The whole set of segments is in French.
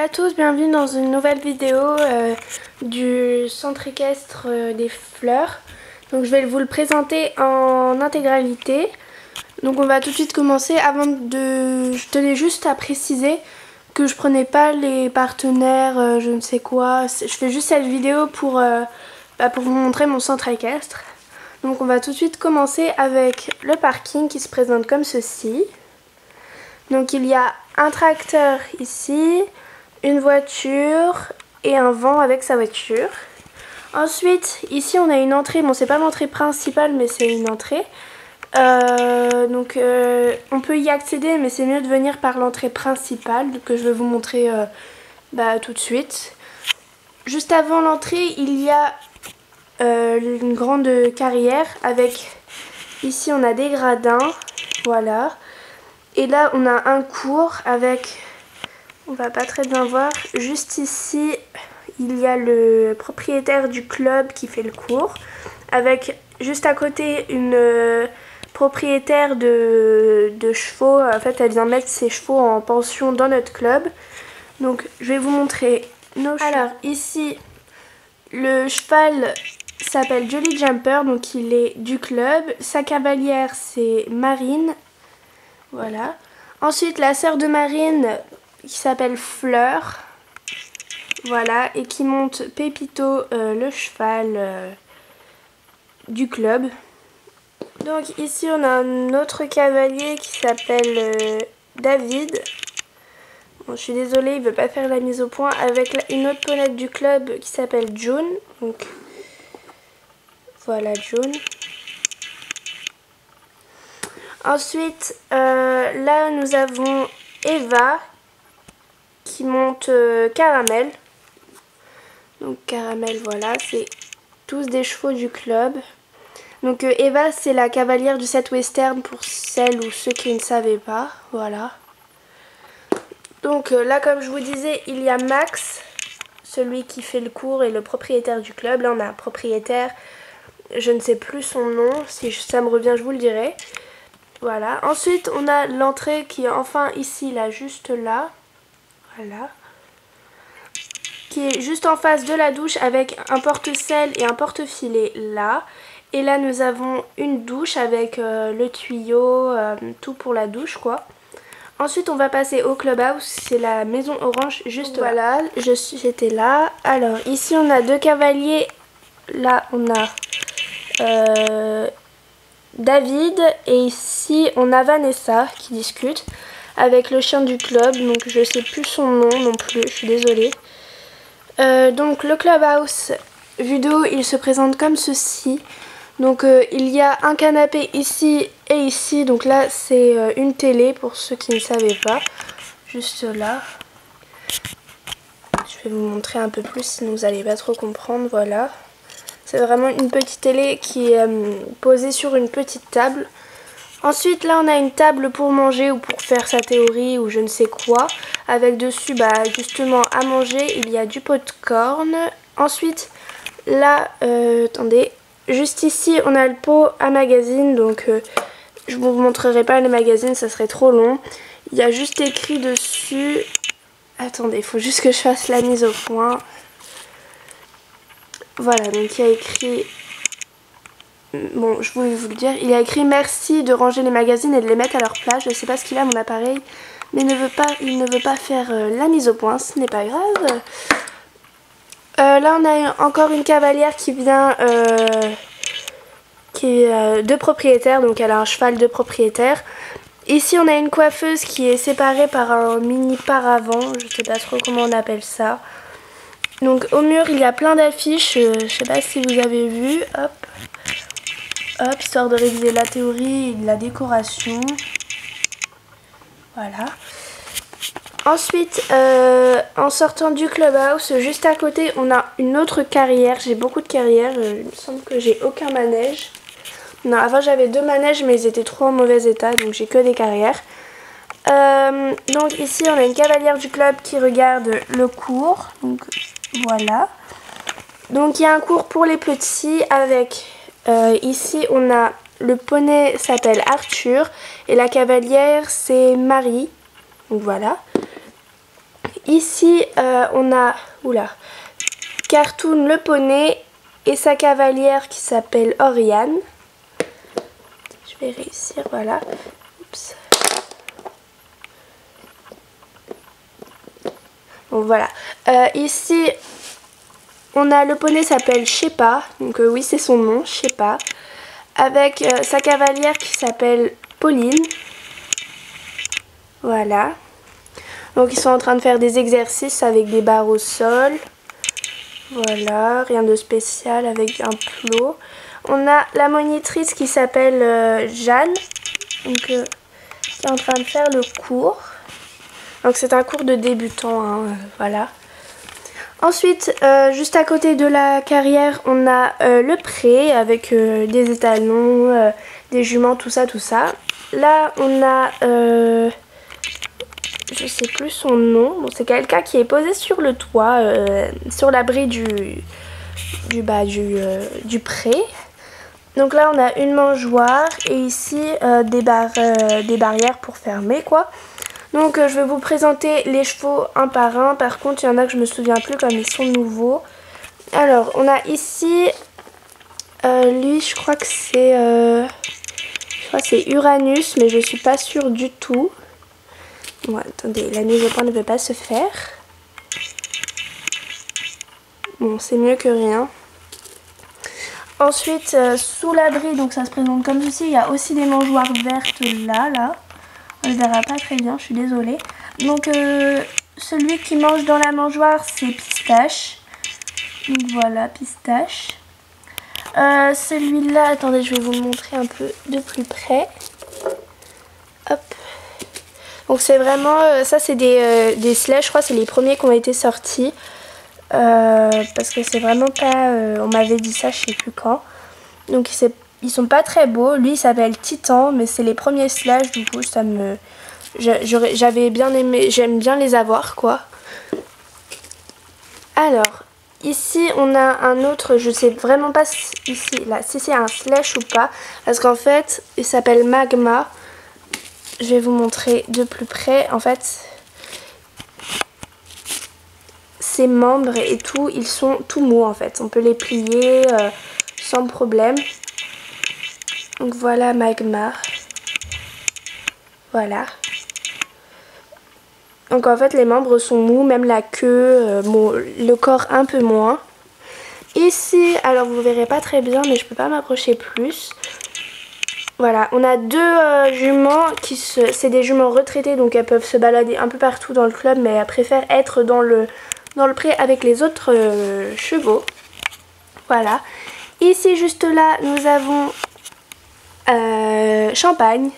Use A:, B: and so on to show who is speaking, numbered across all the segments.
A: à tous, bienvenue dans une nouvelle vidéo du centre équestre des fleurs. Donc je vais vous le présenter en intégralité. Donc on va tout de suite commencer. Je tenais juste à préciser que je prenais pas les partenaires, je ne sais quoi. Je fais juste cette vidéo pour vous montrer mon centre équestre. Donc on va tout de suite commencer avec le parking qui se présente comme ceci. Donc il y a un tracteur ici, une voiture et un van avec sa voiture. Ensuite, ici on a une entrée, bon c'est pas l'entrée principale mais c'est une entrée. On peut y accéder mais c'est mieux de venir par l'entrée principale que je vais vous montrer tout de suite. Juste avant l'entrée il y a une grande carrière avec, ici on a des gradins, voilà. Et là on a un cours avec, on va pas très bien voir, juste ici il y a le propriétaire du club qui fait le cours, avec juste à côté une propriétaire de chevaux. En fait elle vient mettre ses chevaux en pension dans notre club. Donc je vais vous montrer nos chevaux. Alors ici le cheval s'appelle Jolly Jumper, donc il est du club. Sa cavalière c'est Marine. Voilà. Ensuite, la sœur de Marine qui s'appelle Fleur. Voilà. Et qui monte Pépito, le cheval du club. Donc ici, on a un autre cavalier qui s'appelle David. Bon, je suis désolée, il ne veut pas faire la mise au point. Avec une autre ponette du club qui s'appelle June. Donc voilà, June. Ensuite, là nous avons Eva qui monte Caramel. Donc Caramel, voilà, c'est tous des chevaux du club. Donc Eva c'est la cavalière du set western pour celles ou ceux qui ne savaient pas, voilà. Donc là comme je vous disais, il y a Max, celui qui fait le cours et le propriétaire du club. Là on a un propriétaire, je ne sais plus son nom, si ça me revient je vous le dirai. Voilà, ensuite on a l'entrée qui est enfin ici, là, juste là, voilà, qui est juste en face de la douche avec un porte-sel et un porte-filet là. Et là nous avons une douche avec le tuyau, tout pour la douche quoi. Ensuite on va passer au clubhouse, c'est la maison orange juste là. Voilà, j'étais là. Alors ici on a deux cavaliers, là on a David et ici on a Vanessa qui discute avec le chien du club, donc je sais plus son nom non plus, je suis désolée. Donc le clubhouse vue de haut il se présente comme ceci. Donc il y a un canapé ici et ici, donc là c'est une télé pour ceux qui ne savaient pas, juste là. Je vais vous montrer un peu plus sinon vous n'allez pas trop comprendre, voilà. C'est vraiment une petite télé qui est posée sur une petite table. Ensuite, là, on a une table pour manger ou pour faire sa théorie ou je ne sais quoi. Avec dessus, justement, à manger, il y a du popcorn. Ensuite, là, attendez, juste ici, on a le pot à magazine. Donc, je ne vous montrerai pas le magazine, ça serait trop long. Il y a juste écrit dessus... Attendez, il faut juste que je fasse la mise au point. Voilà, donc il y a écrit, bon je voulais vous le dire, il y a écrit merci de ranger les magazines et de les mettre à leur place. Je ne sais pas ce qu'il a mon appareil, mais il ne veut pas faire la mise au point, ce n'est pas grave. Là on a encore une cavalière qui vient, qui est de propriétaire, donc elle a un cheval de propriétaire. Ici on a une coiffeuse qui est séparée par un mini paravent, je ne sais pas trop comment on appelle ça. Donc au mur il y a plein d'affiches, je sais pas si vous avez vu, hop, histoire de réviser la théorie et la décoration. Voilà. Ensuite, en sortant du clubhouse, juste à côté on a une autre carrière, j'ai beaucoup de carrières, il me semble que j'ai aucun manège. Non, avant j'avais deux manèges mais ils étaient trop en mauvais état donc j'ai que des carrières. Donc ici on a une cavalière du club qui regarde le cours, donc voilà. Donc il y a un cours pour les petits avec, ici on a le poney s'appelle Arthur et la cavalière c'est Marie, donc voilà. Ici, on a Cartoon le poney et sa cavalière qui s'appelle Oriane. Je vais réussir, voilà. Oups. Bon, voilà. Ici, on a le poney s'appelle Shepa. Donc oui, c'est son nom, Shepa. Avec sa cavalière qui s'appelle Pauline. Voilà. Donc ils sont en train de faire des exercices avec des barres au sol. Voilà, rien de spécial avec un plot. On a la monitrice qui s'appelle Jeanne. Donc qui est en train de faire le cours. Donc c'est un cours de débutant, hein, voilà. Ensuite, juste à côté de la carrière, on a le pré avec des étalons, des juments, tout ça, tout ça. Là, on a, je sais plus son nom, bon, c'est quelqu'un qui est posé sur le toit, sur l'abri du pré. Donc là, on a une mangeoire et ici des barrières pour fermer, quoi. Donc je vais vous présenter les chevaux un par un. Par contre, il y en a que je me souviens plus comme ils sont nouveaux. Alors, on a ici, lui, je crois que c'est Uranus, mais je suis pas sûre du tout. Bon, attendez, la mise au point ne peut pas se faire. Bon, c'est mieux que rien. Ensuite, sous l'abri, donc ça se présente comme ceci. Il y a aussi des mangeoires vertes là. On ne verra pas très bien, je suis désolée. Donc celui qui mange dans la mangeoire, c'est Pistache. Donc voilà, Pistache. Celui-là, attendez, je vais vous le montrer un peu de plus près. Hop. Donc c'est vraiment, ça c'est des sledges, je crois que c'est les premiers qui ont été sortis. Parce que c'est vraiment pas, on m'avait dit ça, je sais plus quand. Donc ils sont pas très beaux. Lui il s'appelle Titan, mais c'est les premiers sledges, du coup ça me... J'avais bien aimé, j'aime bien les avoir, quoi. Alors, ici on a un autre, je sais vraiment pas si c'est un sledge ou pas. Parce qu'en fait, il s'appelle Magma. Je vais vous montrer de plus près. En fait, ses membres et tout, ils sont tout mous en fait. On peut les plier sans problème. Donc voilà Magma. Voilà. Donc en fait les membres sont mous, même la queue, le corps un peu moins. Ici, alors vous verrez pas très bien mais je peux pas m'approcher plus. Voilà, on a deux juments, c'est des juments retraitées, donc elles peuvent se balader un peu partout dans le club, mais elles préfèrent être dans le pré avec les autres chevaux. Voilà. Ici, juste là, nous avons Champagne.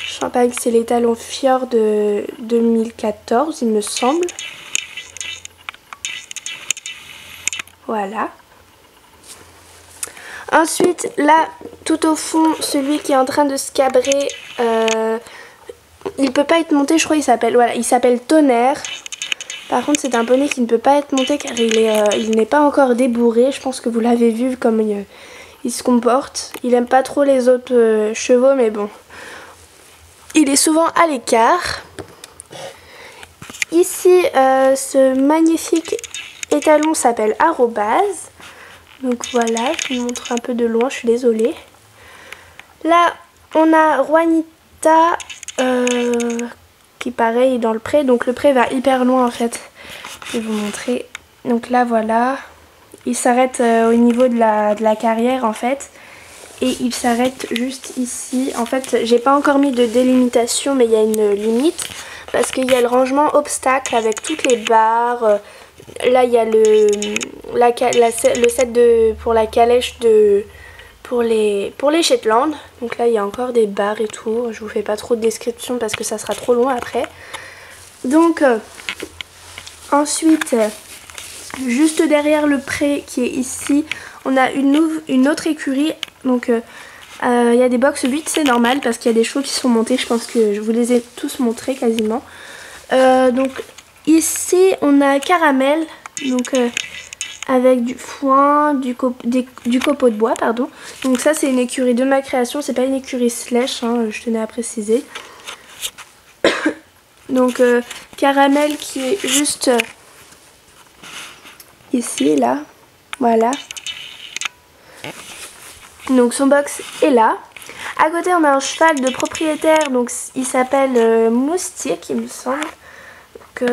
A: Champagne, c'est l'étalon Fjord de 2014, il me semble. Voilà. Ensuite, là, tout au fond, celui qui est en train de se cabrer, il peut pas être monté, je crois, il s'appelle Tonnerre. Par contre, c'est un poney qui ne peut pas être monté car il n'est pas encore débourré. Je pense que vous l'avez vu comme il se comporte. Il aime pas trop les autres chevaux, mais bon. Il est souvent à l'écart. Ici, ce magnifique étalon s'appelle Arrobase. Donc voilà, je vous montre un peu de loin, je suis désolée. Là, on a Juanita qui pareil est dans le pré. Donc le pré va hyper loin en fait. Je vais vous montrer. Donc là, voilà. Il s'arrête au niveau de la carrière en fait. Et il s'arrête juste ici. En fait, j'ai pas encore mis de délimitation, mais il y a une limite. Parce qu'il y a le rangement obstacle avec toutes les barres. Là, il y a le set pour la calèche pour les Shetland. Donc là, il y a encore des barres et tout. Je vous fais pas trop de description parce que ça sera trop long après. Donc, ensuite, juste derrière le pré qui est ici, on a une autre écurie. Donc, il y a des box 8, c'est normal parce qu'il y a des chevaux qui sont montés. Je pense que je vous les ai tous montrés quasiment. Donc, ici, on a Caramel. Donc, avec du foin, du copeau de bois, pardon. Donc ça c'est une écurie de ma création, c'est pas une écurie sledge, hein, je tenais à préciser. Donc Caramel qui est juste ici, là. Voilà. Donc son box est là. À côté on a un cheval de propriétaire, donc il s'appelle Moustique il me semble. Donc,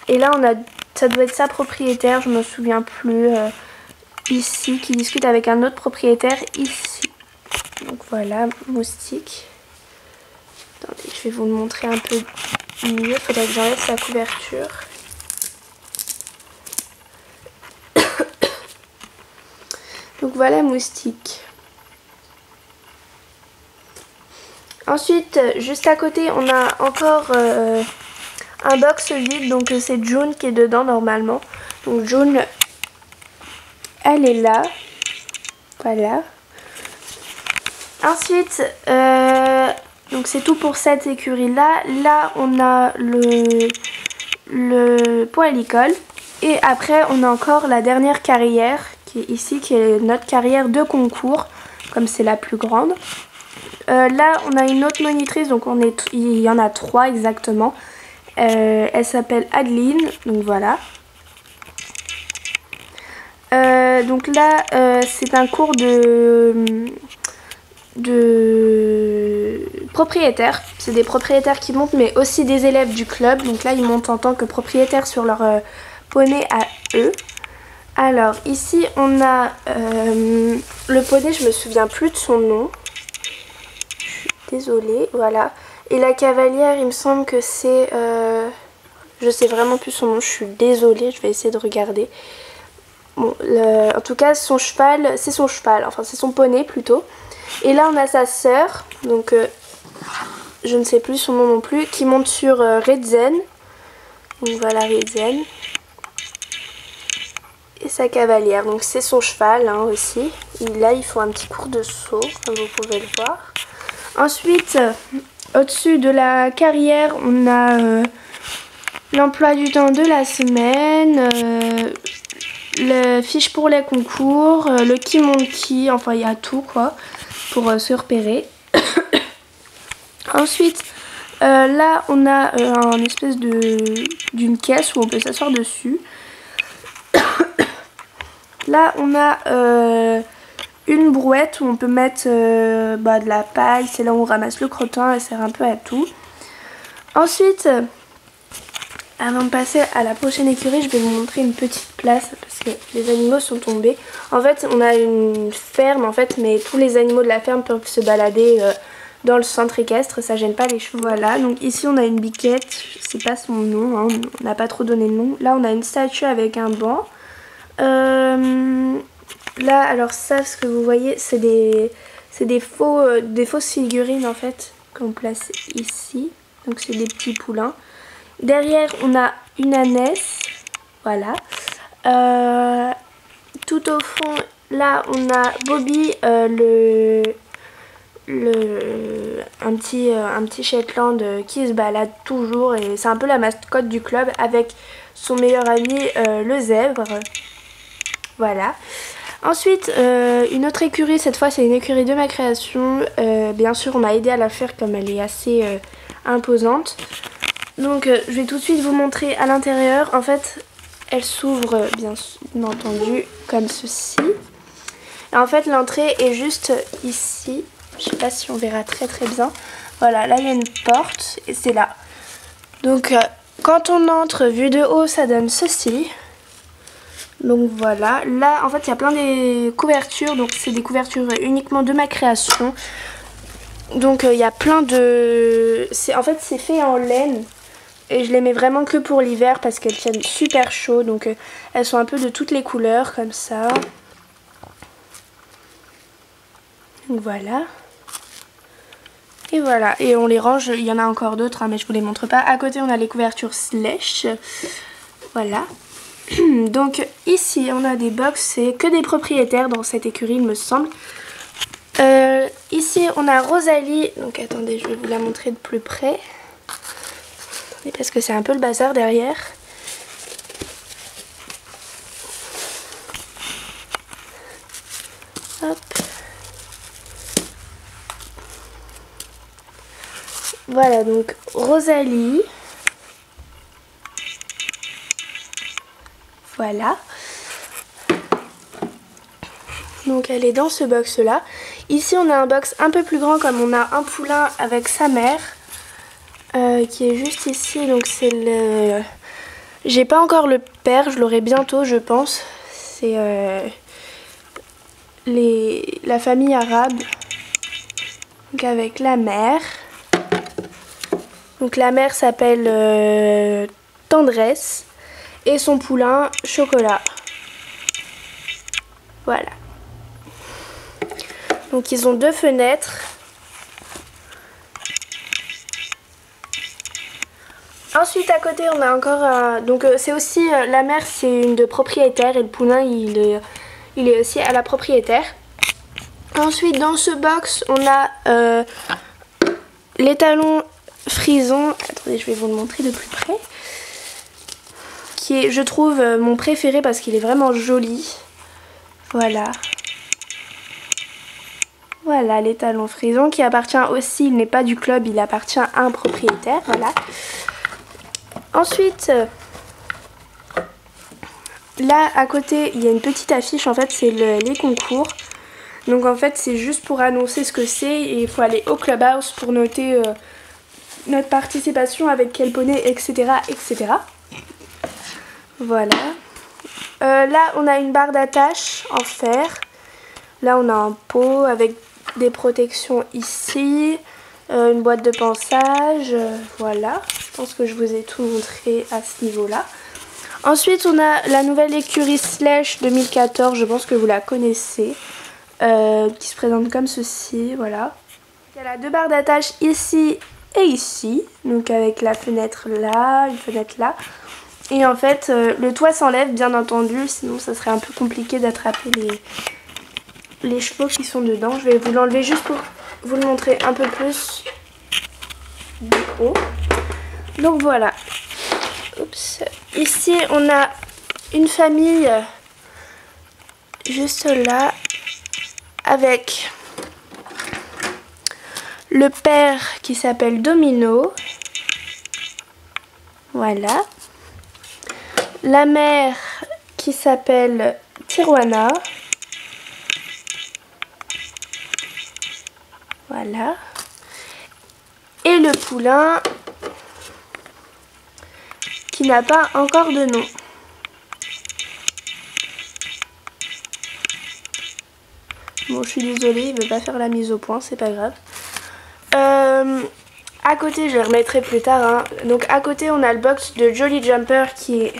A: et là on a, ça doit être sa propriétaire, je me souviens plus. Ici, qui discute avec un autre propriétaire ici. Donc voilà, Moustique. Attendez, je vais vous le montrer un peu mieux, il faudrait que j'enlève sa couverture. Donc voilà Moustique. Ensuite, juste à côté, on a encore un box vide. Donc c'est June qui est dedans normalement. Donc June, elle est là. Voilà. Ensuite, donc c'est tout pour cette écurie là. Là, on a le poilicole. Et après, on a encore la dernière carrière qui est ici, qui est notre carrière de concours, comme c'est la plus grande. Là, on a une autre monitrice, donc il y en a 3 exactement. Elle s'appelle Adeline, donc voilà. Donc là, c'est un cours de propriétaires. C'est des propriétaires qui montent, mais aussi des élèves du club. Donc là, ils montent en tant que propriétaires sur leur poney à eux. Alors, ici, on a le poney, je me souviens plus de son nom. Désolée, voilà. Et la cavalière, il me semble que c'est... je sais vraiment plus son nom, je suis désolée, je vais essayer de regarder. Bon, en tout cas, son cheval, c'est son cheval, enfin c'est son poney plutôt. Et là, on a sa sœur, donc je ne sais plus son nom non plus, qui monte sur Redzen. Donc voilà Redzen. Et sa cavalière, donc c'est son cheval hein, aussi. Et là, il faut un petit cours de saut, comme vous pouvez le voir. Ensuite, au-dessus de la carrière, on a l'emploi du temps de la semaine, le fiche pour les concours, le qui monte qui, enfin il y a tout quoi, pour se repérer. Ensuite, là on a une espèce d'une caisse où on peut s'asseoir dessus. Là on a... une brouette où on peut mettre de la paille, c'est là où on ramasse le crottin, elle sert un peu à tout. Ensuite, avant de passer à la prochaine écurie, je vais vous montrer une petite place parce que les animaux sont tombés. En fait, on a une ferme en fait, mais tous les animaux de la ferme peuvent se balader dans le centre équestre, ça gêne pas les chevaux. Voilà, donc ici on a une biquette, je sais pas son nom, hein, on n'a pas trop donné le nom. Là on a une statue avec un banc. Là, alors ça, ce que vous voyez, c'est des fausses figurines en fait qu'on place ici. Donc c'est des petits poulains. Derrière, on a une ânesse, voilà. Tout au fond, là, on a Bobby, un petit Shetland qui se balade toujours et c'est un peu la mascotte du club avec son meilleur ami, le zèbre. Voilà. Ensuite, une autre écurie, cette fois c'est une écurie de ma création. Bien sûr, on m'a aidé à la faire comme elle est assez imposante. Donc, je vais tout de suite vous montrer à l'intérieur. En fait, elle s'ouvre bien entendu comme ceci. Et en fait, l'entrée est juste ici. Je sais pas si on verra très bien. Voilà, là il y a une porte et c'est là. Donc, quand on entre vue de haut, ça donne ceci. Donc voilà, là en fait il y a plein de couvertures, donc c'est des couvertures uniquement de ma création. Donc il y a plein de... En fait c'est fait en laine et je les mets vraiment que pour l'hiver parce qu'elles tiennent super chaud. Donc elles sont un peu de toutes les couleurs comme ça. Donc voilà. Et voilà, et on les range, il y en a encore d'autres hein, mais je vous les montre pas. À côté on a les couvertures Slash, voilà. Donc ici on a des box, c'est que des propriétaires dans cette écurie il me semble. Ici on a Rosalie, donc attendez je vais vous la montrer de plus près. Attendez, parce que c'est un peu le bazar derrière. Hop. Voilà donc Rosalie, Voilà. Donc elle est dans ce box là. Ici on a un box un peu plus grand comme on a un poulain avec sa mère. Qui est juste ici. Donc c'est le... J'ai pas encore le père, je l'aurai bientôt je pense. C'est la famille arabe. Donc avec la mère. Donc la mère s'appelle Tendresse. Et son poulain Chocolat. Voilà. Donc ils ont 2 fenêtres. Ensuite à côté on a encore un... Donc c'est aussi... la mère c'est une de propriétaire et le poulain il est aussi à la propriétaire. Ensuite dans ce box on a l'étalon frison. Attendez je vais vous le montrer de plus près. Qui est je trouve mon préféré parce qu'il est vraiment joli. Voilà. Voilà l'étalon frison qui appartient aussi, il n'est pas du club, il appartient à un propriétaire. Voilà. Ensuite, là à côté il y a une petite affiche, en fait c'est les concours. Donc en fait c'est juste pour annoncer ce que c'est et il faut aller au clubhouse pour noter notre participation avec quel poney, etc. etc. Voilà. Là on a une barre d'attache en fer. Là on a un pot avec des protections ici. Une boîte de pansage. Voilà. Je pense que je vous ai tout montré à ce niveau-là. Ensuite on a la nouvelle écurie Slash 2014. Je pense que vous la connaissez. Qui se présente comme ceci. Voilà. Il y a 2 barres d'attache ici et ici. Donc avec la fenêtre là, une fenêtre là. Et en fait, le toit s'enlève bien entendu, sinon ça serait un peu compliqué d'attraper les chevaux qui sont dedans. Je vais vous l'enlever juste pour vous le montrer un peu plus du haut. Donc voilà. Oups. Ici, on a une famille juste là avec le père qui s'appelle Domino. Voilà. La mère qui s'appelle Tijuana. Voilà. Et le poulain qui n'a pas encore de nom. Bon, je suis désolée, il ne veut pas faire la mise au point, c'est pas grave. À côté, je le remettrai plus tard. Hein. Donc à côté, on a le box de Jolly Jumper qui est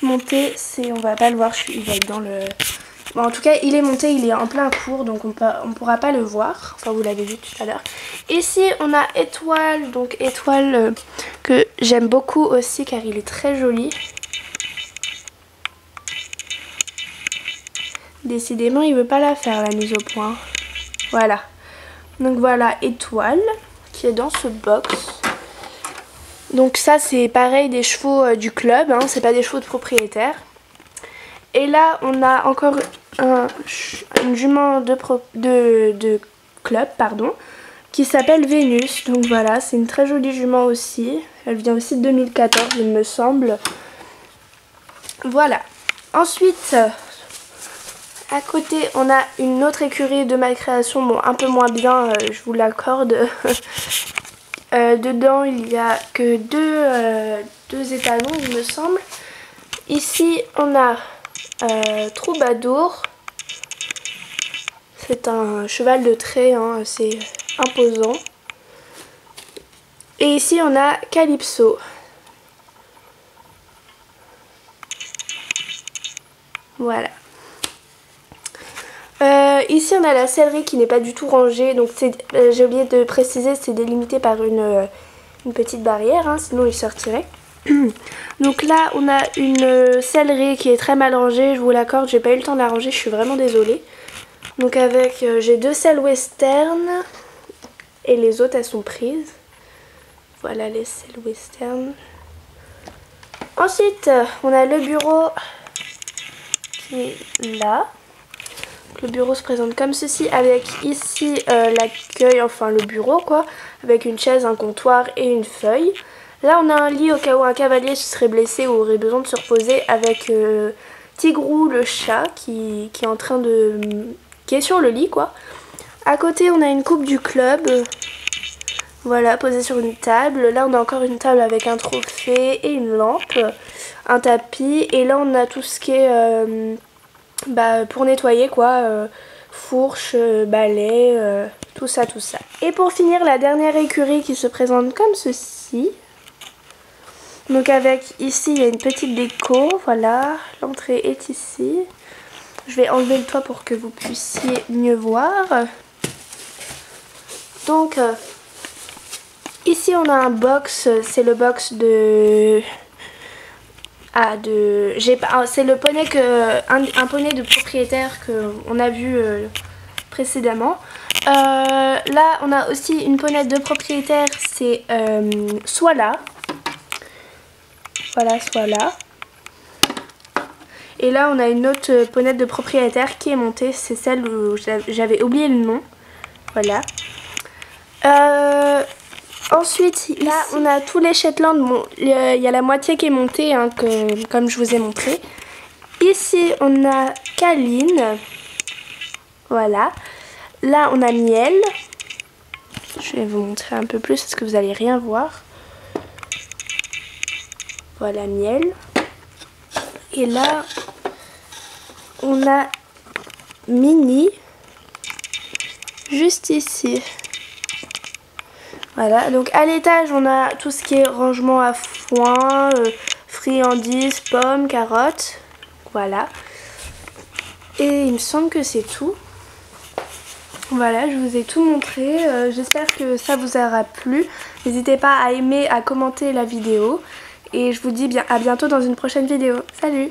A: monté. On va pas le voir, il va être dans le... Bon, en tout cas, il est monté, il est en plein cours, donc on pourra pas le voir. Enfin, vous l'avez vu tout à l'heure. Ici, on a Étoile, donc Étoile que j'aime beaucoup aussi car il est très joli. Décidément, il veut pas la faire, la mise au point. Voilà. Donc voilà, Étoile qui est dans ce box. Donc ça, c'est pareil des chevaux du club, hein, c'est pas des chevaux de propriétaire. Et là, on a encore une jument de club, pardon, qui s'appelle Vénus. Donc voilà, c'est une très jolie jument aussi. Elle vient aussi de 2014, il me semble. Voilà. Ensuite, à côté, on a une autre écurie de ma création, bon, un peu moins bien, je vous l'accorde. Dedans, il n'y a que deux étalons, il me semble. Ici, on a Troubadour. C'est un cheval de trait, hein, assez imposant. Et ici, on a Calypso. Voilà. Ici, on a la sellerie qui n'est pas du tout rangée. Donc, j'ai oublié de préciser, c'est délimité par une petite barrière, hein, sinon il sortirait. Donc là, on a une sellerie qui est très mal rangée. Je vous l'accorde, j'ai pas eu le temps de la ranger, je suis vraiment désolée. Donc avec, j'ai 2 selles western et les autres elles sont prises. Voilà les selles western. Ensuite, on a le bureau qui est là. Le bureau se présente comme ceci avec ici l'accueil, enfin le bureau quoi, avec une chaise, un comptoir et une feuille. Là on a un lit au cas où un cavalier se serait blessé ou aurait besoin de se reposer avec Tigrou le chat qui est en train de... qui est sur le lit quoi. À côté on a une coupe du club, voilà, posée sur une table. Là on a encore une table avec un trophée et une lampe, un tapis. Et là on a tout ce qui est pour nettoyer quoi, fourche, balai, tout ça. Et pour finir la dernière écurie qui se présente comme ceci. Donc avec ici il y a une petite déco, voilà, l'entrée est ici. Je vais enlever le toit pour que vous puissiez mieux voir. Donc ici on a un box, c'est le box de... c'est le poney un poney de propriétaire qu'on a vu précédemment. Là on a aussi une poney de propriétaire, c'est Swala. Voilà, Swala. Et là on a une autre ponette de propriétaire qui est montée, c'est celle où j'avais oublié le nom. Voilà. Ensuite là on a tous les Shetland, bon, il y a la moitié qui est montée hein, comme je vous ai montré. Ici on a Kaline. Voilà. Là on a Miel. Je vais vous montrer un peu plus parce que vous n'allez rien voir. Voilà Miel. Et là on a Mini juste ici. Voilà, donc à l'étage on a tout ce qui est rangement à foin, friandises, pommes, carottes. Voilà. Et il me semble que c'est tout. Voilà, je vous ai tout montré. J'espère que ça vous aura plu. N'hésitez pas à aimer, à commenter la vidéo. Et je vous dis à bientôt dans une prochaine vidéo. Salut!